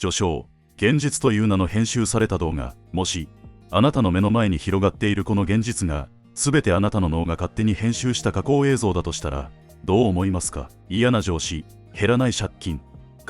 序章、現実という名の編集された動画。もし、あなたの目の前に広がっているこの現実が、すべてあなたの脳が勝手に編集した加工映像だとしたら、どう思いますか？嫌な上司、減らない借金、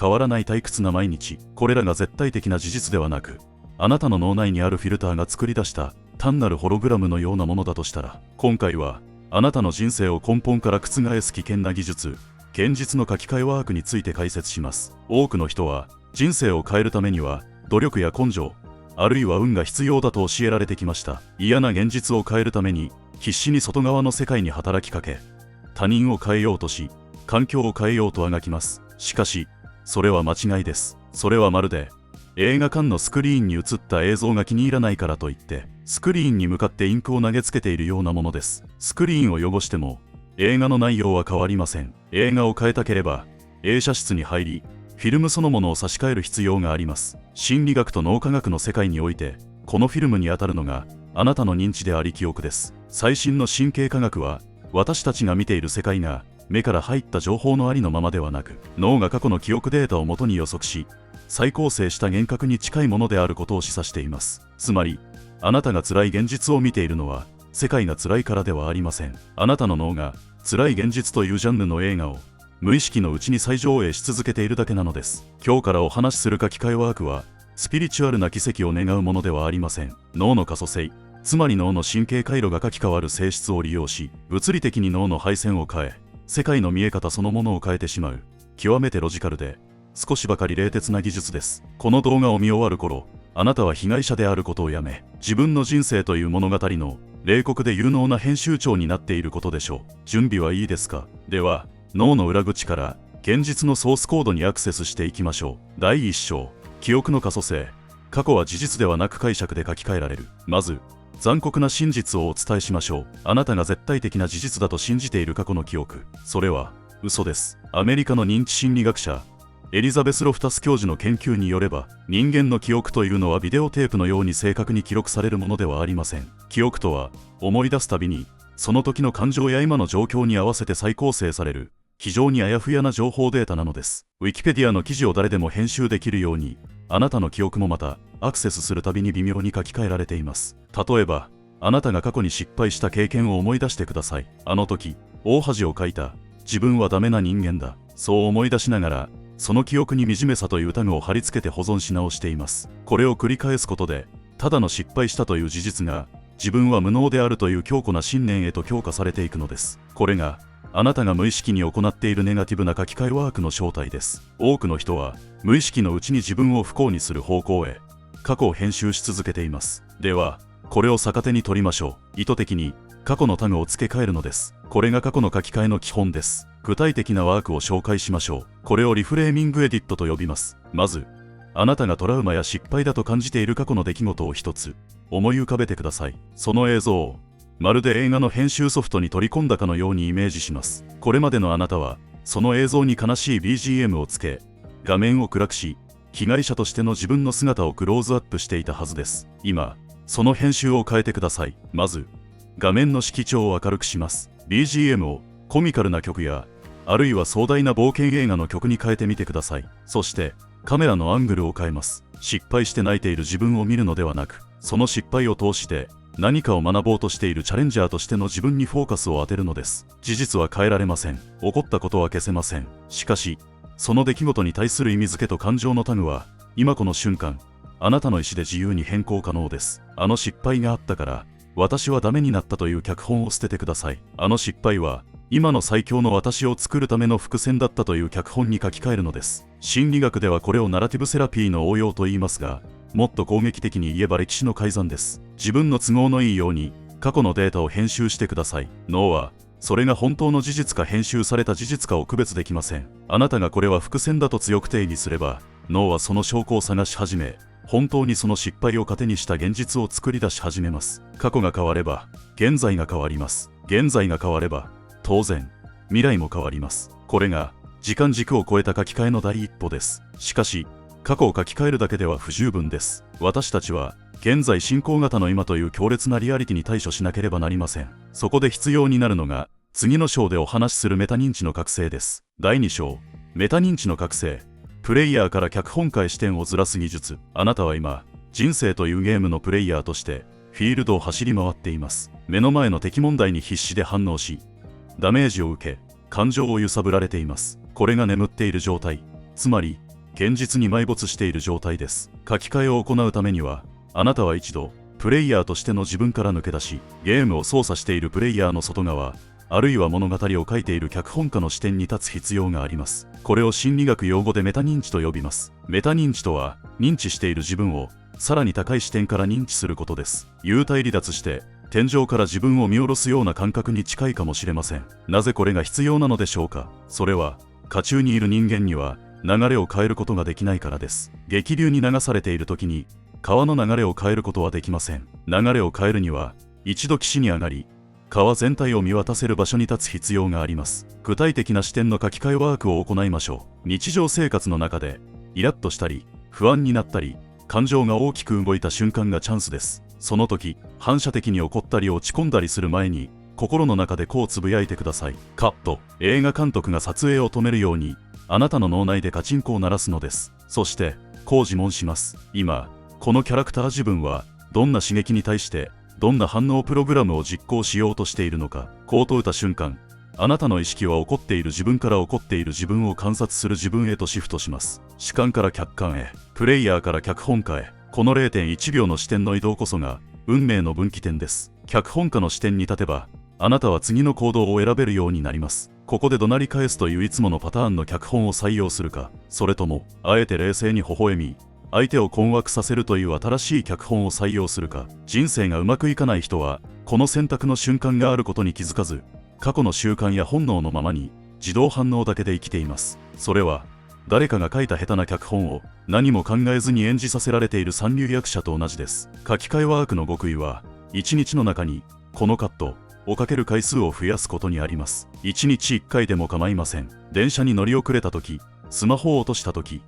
変わらない退屈な毎日。これらが絶対的な事実ではなく、あなたの脳内にあるフィルターが作り出した単なるホログラムのようなものだとしたら、今回は、あなたの人生を根本から覆す危険な技術、現実の書き換えワークについて解説します。多くの人は、人生を変えるためには、努力や根性、あるいは運が必要だと教えられてきました。嫌な現実を変えるために、必死に外側の世界に働きかけ、他人を変えようとし、環境を変えようとあがきます。しかし、それは間違いです。それはまるで、映画館のスクリーンに映った映像が気に入らないからといって、スクリーンに向かってインクを投げつけているようなものです。スクリーンを汚しても、映画の内容は変わりません。映画を変えたければ、映写室に入り、フィルムそのものを差し替える必要があります。心理学と脳科学の世界において、このフィルムに当たるのが、あなたの認知であり記憶です。最新の神経科学は、私たちが見ている世界が、目から入った情報のありのままではなく、脳が過去の記憶データをもとに予測し、再構成した幻覚に近いものであることを示唆しています。つまり、あなたが辛い現実を見ているのは、世界が辛いからではありません。あなたの脳が、辛い現実というジャンルの映画を、無意識のうちに再上映し続けているだけなのです。今日からお話しする書き換えワークは、スピリチュアルな奇跡を願うものではありません。脳の可塑性、つまり脳の神経回路が書き換わる性質を利用し、物理的に脳の配線を変え、世界の見え方そのものを変えてしまう、極めてロジカルで、少しばかり冷徹な技術です。この動画を見終わる頃、あなたは被害者であることをやめ、自分の人生という物語の冷酷で有能な編集長になっていることでしょう。準備はいいですか？では、脳の裏口から現実のソースコードにアクセスしていきましょう。第1章、記憶の可塑性。過去は事実ではなく解釈で書き換えられる。まず、残酷な真実をお伝えしましょう。あなたが絶対的な事実だと信じている過去の記憶。それは、嘘です。アメリカの認知心理学者、エリザベス・ロフタス教授の研究によれば、人間の記憶というのはビデオテープのように正確に記録されるものではありません。記憶とは、思い出すたびに、その時の感情や今の状況に合わせて再構成される、非常にあやふやな情報データなのです。ウィキペディアの記事を誰でも編集できるように、あなたの記憶もまた、アクセスするたびに微妙に書き換えられています。例えば、あなたが過去に失敗した経験を思い出してください。あの時、大恥をかいた、自分はダメな人間だ。そう思い出しながら、その記憶に惨めさというタグを貼り付けて保存し直しています。これを繰り返すことで、ただの失敗したという事実が、自分は無能であるという強固な信念へと強化されていくのです。これが、あなたが無意識に行っているネガティブな書き換えワークの正体です。多くの人は、無意識のうちに自分を不幸にする方向へ、過去を編集し続けています。では、これを逆手に取りましょう。意図的に、過去のタグを付け替えるのです。これが過去の書き換えの基本です。具体的なワークを紹介しましょう。これをリフレーミングエディットと呼びます。まず、あなたがトラウマや失敗だと感じている過去の出来事を一つ、思い浮かべてください。その映像を、まるで映画の編集ソフトに取り込んだかのようにイメージします。これまでのあなたは、その映像に悲しい BGM をつけ、画面を暗くし、被害者としての自分の姿をクローズアップしていたはずです。今、その編集を変えてください。まず、画面の色調を明るくします。BGM をコミカルな曲や、あるいは壮大な冒険映画の曲に変えてみてください。そして、カメラのアングルを変えます。失敗して泣いている自分を見るのではなく、その失敗を通して、何かを学ぼうとしているチャレンジャーとしての自分にフォーカスを当てるのです。事実は変えられません。起こったことは消せません。しかし、その出来事に対する意味付けと感情のタグは、今この瞬間、あなたの意思で自由に変更可能です。あの失敗があったから、私はダメになったという脚本を捨ててください。あの失敗は、今の最強の私を作るための伏線だったという脚本に書き換えるのです。心理学ではこれをナラティブセラピーの応用と言いますが、もっと攻撃的に言えば歴史の改ざんです。自分の都合のいいように、過去のデータを編集してください。脳は、それが本当の事実か編集された事実かを区別できません。あなたがこれは伏線だと強く定義すれば、脳はその証拠を探し始め、本当にその失敗を糧にした現実を作り出し始めます。過去が変われば、現在が変わります。現在が変われば、当然、未来も変わります。これが、時間軸を超えた書き換えの第一歩です。しかし、過去を書き換えるだけでは不十分です。私たちは、現在進行型の今という強烈なリアリティに対処しなければなりません。そこで必要になるのが、次の章でお話しするメタ認知の覚醒です。第2章、メタ認知の覚醒。プレイヤーから脚本家へ視点をずらす技術。あなたは今、人生というゲームのプレイヤーとしてフィールドを走り回っています。目の前の敵問題に必死で反応し、ダメージを受け、感情を揺さぶられています。これが眠っている状態、つまり現実に埋没している状態です。書き換えを行うためには、あなたは一度プレイヤーとしての自分から抜け出し、ゲームを操作しているプレイヤーの外側、あるいは物語を書いている脚本家の視点に立つ必要があります。これを心理学用語でメタ認知と呼びます。メタ認知とは、認知している自分をさらに高い視点から認知することです。幽体離脱して天井から自分を見下ろすような感覚に近いかもしれません。なぜこれが必要なのでしょうか。それは渦中にいる人間には流れを変えることができないからです。激流に流されている時に川の流れを変えることはできません。流れを変えるには一度岸に上がり、川全体を見渡せる場所に立つ必要があります。具体的な視点の書き換えワークを行いましょう。日常生活の中でイラッとしたり不安になったり、感情が大きく動いた瞬間がチャンスです。その時、反射的に怒ったり落ち込んだりする前に、心の中でこうつぶやいてください。カット。映画監督が撮影を止めるように、あなたの脳内でカチンコを鳴らすのです。そして、こう自問します。今、このキャラクター自分は、どんな刺激に対して、どんな反応プログラムを実行しようとしているのか。こう問うた瞬間、あなたの意識は怒っている自分から怒っている自分を観察する自分へとシフトします。主観から客観へ、プレイヤーから脚本家へ。この 0.1 秒の視点の移動こそが運命の分岐点です。脚本家の視点に立てば、あなたは次の行動を選べるようになります。ここで怒鳴り返すといういつものパターンの脚本を採用するか、それともあえて冷静に微笑み、相手を困惑させるという新しい脚本を採用するか。人生がうまくいかない人は、この選択の瞬間があることに気づかず、過去の習慣や本能のままに自動反応だけで生きています。それは誰かが書いた下手な脚本を何も考えずに演じさせられている三流役者と同じです。書き換えワークの極意は、1日の中にこのカットをかける回数を増やすことにあります。1日1回でも構いません。電車に乗り遅れた時、スマホを落とした時、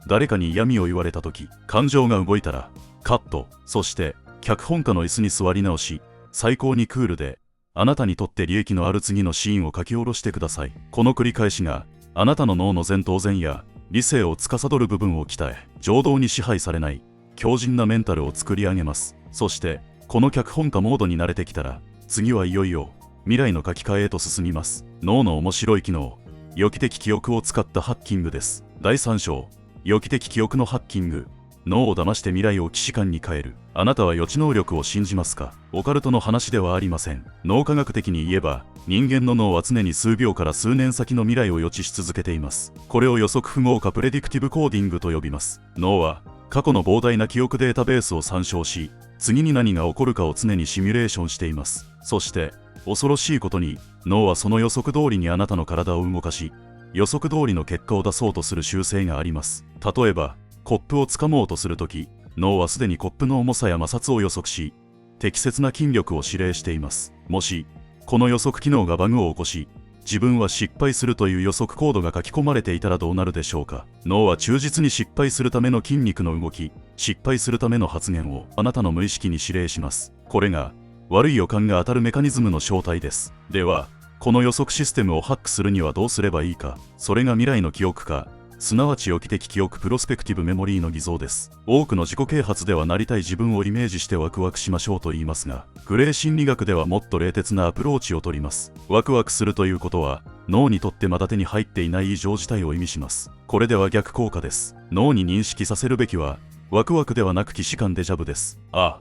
誰かに嫌味を言われた時、感情が動いたらカット。そして脚本家の椅子に座り直し、最高にクールであなたにとって利益のある次のシーンを書き下ろしてください。この繰り返しがあなたの脳の前頭前や理性を司る部分を鍛え、情動に支配されない強靭なメンタルを作り上げます。そしてこの脚本家モードに慣れてきたら、次はいよいよ未来の書き換えへと進みます。脳の面白い機能、予期的記憶を使ったハッキングです。第3章、予期的記憶のハッキング。脳を騙して未来を既視感に変える。あなたは予知能力を信じますか？オカルトの話ではありません。脳科学的に言えば、人間の脳は常に数秒から数年先の未来を予知し続けています。これを予測不合かプレディクティブコーディングと呼びます。脳は過去の膨大な記憶データベースを参照し、次に何が起こるかを常にシミュレーションしています。そして恐ろしいことに、脳はその予測通りにあなたの体を動かし、予測通りの結果を出そうとする習性があります。例えばコップを掴もうとするとき、脳はすでにコップの重さや摩擦を予測し、適切な筋力を指令しています。もしこの予測機能がバグを起こし、自分は失敗するという予測コードが書き込まれていたらどうなるでしょうか。脳は忠実に失敗するための筋肉の動き、失敗するための発言をあなたの無意識に指令します。これが悪い予感が当たるメカニズムの正体です。ではこの予測システムをハックするにはどうすればいいか。それが未来の記憶化、すなわち予期的記憶プロスペクティブメモリーの偽造です。多くの自己啓発ではなりたい自分をイメージしてワクワクしましょうと言いますが、グレー心理学ではもっと冷徹なアプローチを取ります。ワクワクするということは、脳にとってまだ手に入っていない異常事態を意味します。これでは逆効果です。脳に認識させるべきは、ワクワクではなく既視感デジャブです。ああ、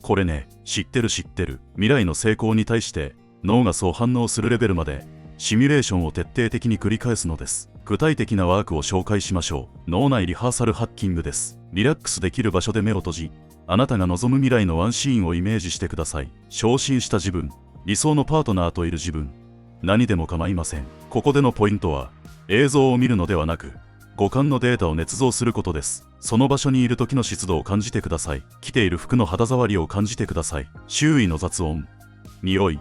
これね、知ってる知ってる。未来の成功に対して脳がそう反応するレベルまでシミュレーションを徹底的に繰り返すのです。具体的なワークを紹介しましょう。脳内リハーサルハッキングです。リラックスできる場所で目を閉じ、あなたが望む未来のワンシーンをイメージしてください。昇進した自分、理想のパートナーといる自分、何でも構いません。ここでのポイントは、映像を見るのではなく、五感のデータを捏造することです。その場所にいる時の湿度を感じてください。着ている服の肌触りを感じてください。周囲の雑音、匂い、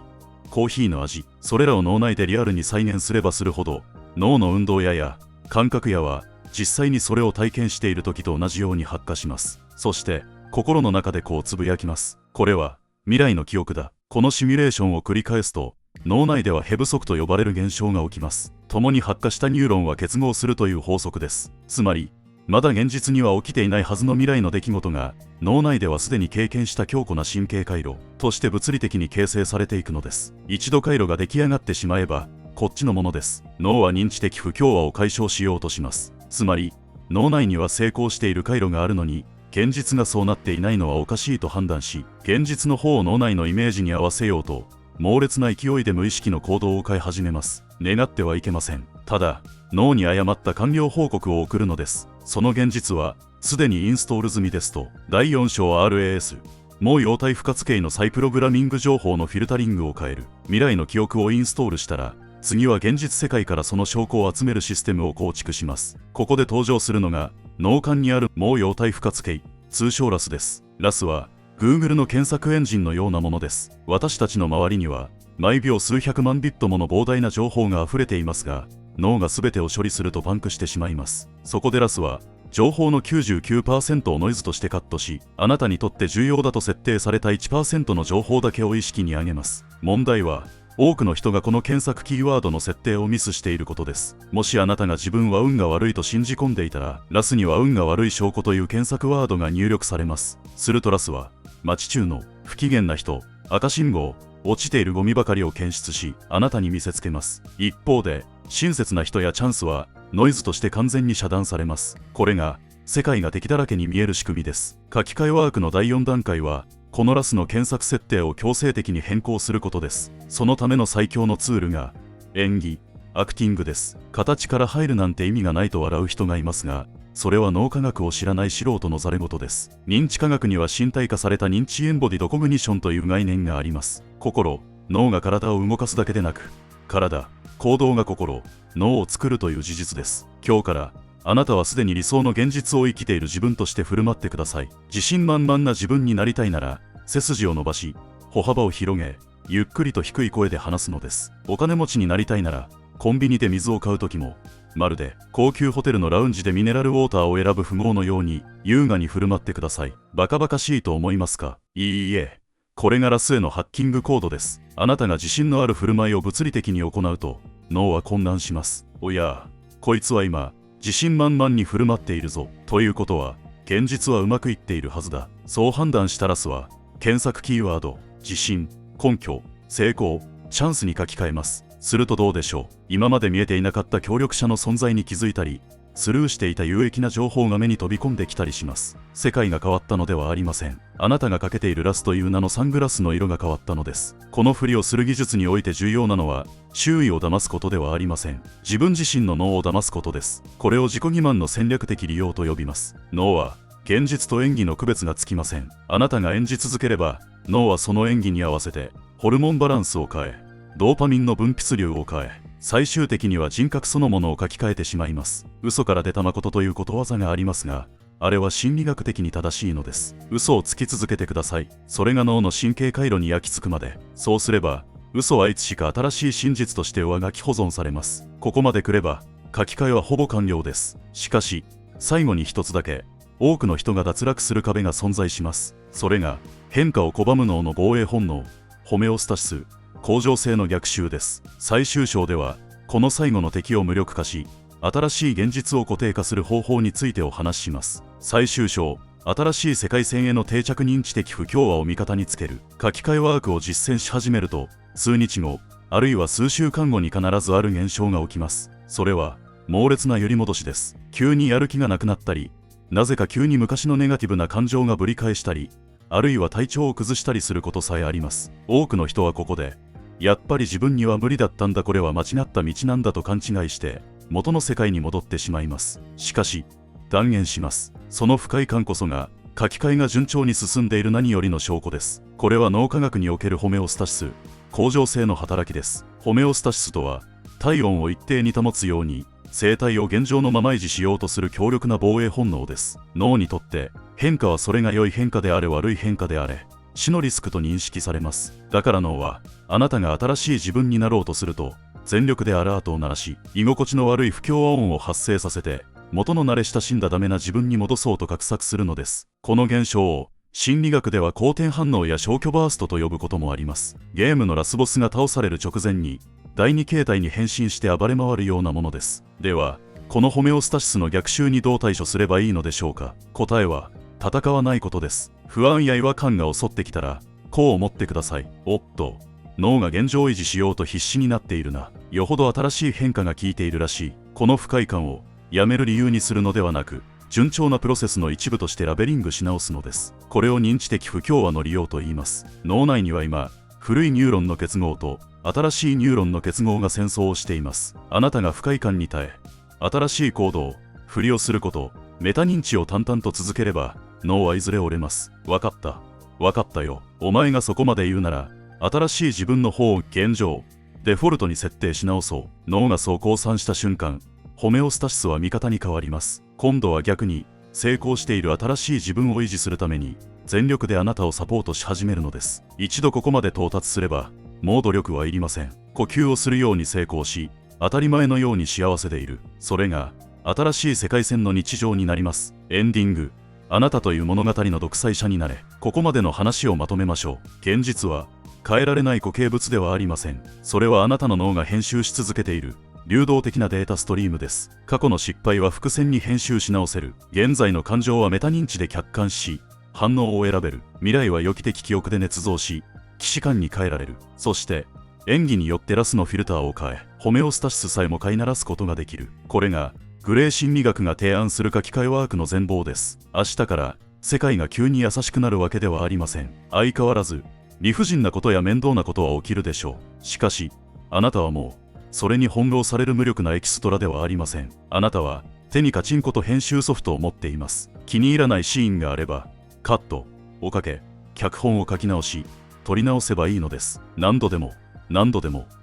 コーヒーの味、それらを脳内でリアルに再現すればするほど、脳の運動や感覚やは実際にそれを体験している時と同じように発火します。そして心の中でこうつぶやきます。これは未来の記憶だ。このシミュレーションを繰り返すと、脳内ではヘ不足と呼ばれる現象が起きます。共に発火したニューロンは結合するという法則です。つまり、まだ現実には起きていないはずの未来の出来事が、脳内ではすでに経験した強固な神経回路として物理的に形成されていくのです。一度回路が出来上がってしまえば、こっちのものです。脳は認知的不協和を解消しようとします。つまり、脳内には成功している回路があるのに、現実がそうなっていないのはおかしいと判断し、現実の方を脳内のイメージに合わせようと、猛烈な勢いで無意識の行動を変え始めます。願ってはいけません。ただ、脳に誤った完了報告を送るのです。その現実は、すでにインストール済みですと。第4章 RAS。も様態不活形の再プログラミング情報のフィルタリングを変える。未来の記憶をインストールしたら、次は現実世界からその証拠を集めるシステムを構築します。ここで登場するのが、脳幹にあるも様態不活形、通称ラスです。ラスは、Google の検索エンジンのようなものです。私たちの周りには、毎秒数百万ビットもの膨大な情報が溢れていますが、脳が全てを処理するとパンクしてしまいます。そこでラスは、情報の 99% をノイズとしてカットし、あなたにとって重要だと設定された 1% の情報だけを意識に上げます。問題は、多くの人がこの検索キーワードの設定をミスしていることです。もしあなたが自分は運が悪いと信じ込んでいたら、ラスには運が悪い証拠という検索ワードが入力されます。するとラスは、街中の不機嫌な人、赤信号、落ちているゴミばかりを検出し、あなたに見せつけます。一方で、親切な人やチャンスは、ノイズとして完全に遮断されます。これが、世界が敵だらけに見える仕組みです。書き換えワークの第4段階は、このラスの検索設定を強制的に変更することです。そのための最強のツールが、演技、アクティングです。形から入るなんて意味がないと笑う人がいますが、それは脳科学を知らない素人のざれ言です。認知科学には身体化された認知エンボディドコグニションという概念があります。心、脳が体を動かすだけでなく、体、行動が心、脳を作るという事実です。今日から、あなたはすでに理想の現実を生きている自分として振る舞ってください。自信満々な自分になりたいなら、背筋を伸ばし、歩幅を広げ、ゆっくりと低い声で話すのです。お金持ちになりたいなら、コンビニで水を買うときも、まるで高級ホテルのラウンジでミネラルウォーターを選ぶ富豪のように優雅に振る舞ってください。バカバカしいと思いますか？いいえ。これがラスへのハッキングコードです。あなたが自信のある振る舞いを物理的に行うと、脳は混乱します。おや、こいつは今、自信満々に振る舞っているぞ。ということは、現実はうまくいっているはずだ。そう判断したラスは、検索キーワード、自信、根拠、成功、チャンスに書き換えます。するとどうでしょう。今まで見えていなかった協力者の存在に気づいたり、スルーしていた有益な情報が目に飛び込んできたりします。世界が変わったのではありません。あなたがかけているラスという名のサングラスの色が変わったのです。このふりをする技術において重要なのは、周囲を騙すことではありません。自分自身の脳を騙すことです。これを自己欺瞞の戦略的利用と呼びます。脳は、現実と演技の区別がつきません。あなたが演じ続ければ、脳はその演技に合わせて、ホルモンバランスを変え、ドーパミンの分泌量を変え、最終的には人格そのものを書き換えてしまいます。嘘から出た誠ということわざがありますが、あれは心理学的に正しいのです。嘘をつき続けてください。それが脳の神経回路に焼き付くまで。そうすれば、嘘はいつしか新しい真実として上書き保存されます。ここまで来れば、書き換えはほぼ完了です。しかし、最後に一つだけ、多くの人が脱落する壁が存在します。それが、変化を拒む脳の防衛本能、ホメオスタシス、恒常性の逆襲です。最終章では、この最後の敵を無力化し、新しい現実を固定化する方法についてお話しします。最終章、新しい世界線への定着認知的不協和を味方につける。書き換えワークを実践し始めると、数日後、あるいは数週間後に必ずある現象が起きます。それは、猛烈な揺り戻しです。急にやる気がなくなったり、なぜか急に昔のネガティブな感情がぶり返したり、あるいは体調を崩したりすることさえあります。多くの人はここで、やっぱり自分には無理だったんだ、これは間違った道なんだと勘違いして、元の世界に戻ってしまいます。しかし、断言します。その不快感こそが、書き換えが順調に進んでいる何よりの証拠です。これは脳科学におけるホメオスタシス、恒常性の働きです。ホメオスタシスとは、体温を一定に保つように、生態を現状のまま維持しようとする強力な防衛本能です。脳にとって、変化はそれが良い変化であれ悪い変化であれ、死のリスクと認識されます。だから脳は、あなたが新しい自分になろうとすると、全力でアラートを鳴らし、居心地の悪い不協和音を発生させて、元の慣れ親しんだダメな自分に戻そうと画策するのです。この現象を、心理学では好転反応や消去バーストと呼ぶこともあります。ゲームのラスボスが倒される直前に、第二形態に変身して暴れ回るようなものです。ではこのホメオスタシスの逆襲にどう対処すればいいのでしょうか。答えは戦わないことです。不安や違和感が襲ってきたらこう思ってください。おっと、脳が現状維持しようと必死になっているな。よほど新しい変化が効いているらしい。この不快感をやめる理由にするのではなく、順調なプロセスの一部としてラベリングし直すのです。これを認知的不協和の利用と言います。脳内には今、古いニューロンの結合と新しいニューロンの結合が戦争をしています。あなたが不快感に耐え、新しい行動、振りをすること、メタ認知を淡々と続ければ、脳はいずれ折れます。わかった。わかったよ。お前がそこまで言うなら、新しい自分の方を現状、デフォルトに設定し直そう。脳がそう降参した瞬間、ホメオスタシスは味方に変わります。今度は逆に、成功している新しい自分を維持するために、全力であなたをサポートし始めるのです。一度ここまで到達すれば、もう努力はいりません。呼吸をするように成功し、当たり前のように幸せでいる。それが、新しい世界線の日常になります。エンディング。あなたという物語の独裁者になれ。ここまでの話をまとめましょう。現実は、変えられない固形物ではありません。それはあなたの脳が編集し続けている流動的なデータストリームです。過去の失敗は伏線に編集し直せる。現在の感情はメタ認知で客観視し、反応を選べる。未来は予期的記憶で捏造し、既視感に変えられる。そして、演技によってラスのフィルターを変え、ホメオスタシスさえも飼いならすことができる。これが、グレー心理学が提案する書き換えワークの全貌です。明日から、世界が急に優しくなるわけではありません。相変わらず、理不尽なことや面倒なことは起きるでしょう。しかし、あなたはもう、それに翻弄される無力なエキストラではありません。あなたは、手にカチンコと編集ソフトを持っています。気に入らないシーンがあれば、カットをかけ、脚本を書き直し、撮り直せばいいのです。何度でも、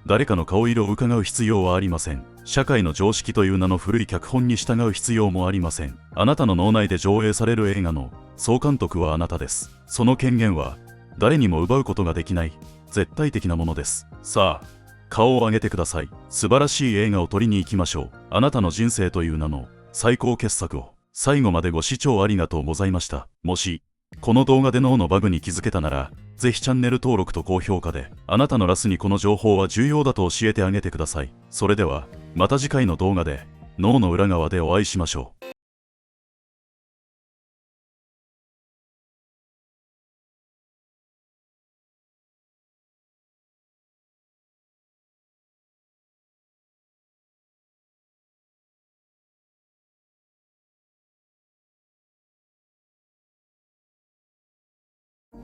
誰かの顔色を伺う必要はありません。社会の常識という名の古い脚本に従う必要もありません。あなたの脳内で上映される映画の総監督はあなたです。その権限は、誰にも奪うことができない絶対的なものです。さあ、顔を上げてください。素晴らしい映画を撮りに行きましょう。あなたの人生という名の最高傑作を。最後までご視聴ありがとうございました。もしこの動画で脳のバグに気づけたなら、ぜひチャンネル登録と高評価で、あなたのラスにこの情報は重要だと教えてあげてください。それではまた次回の動画で脳の裏側でお会いしましょう。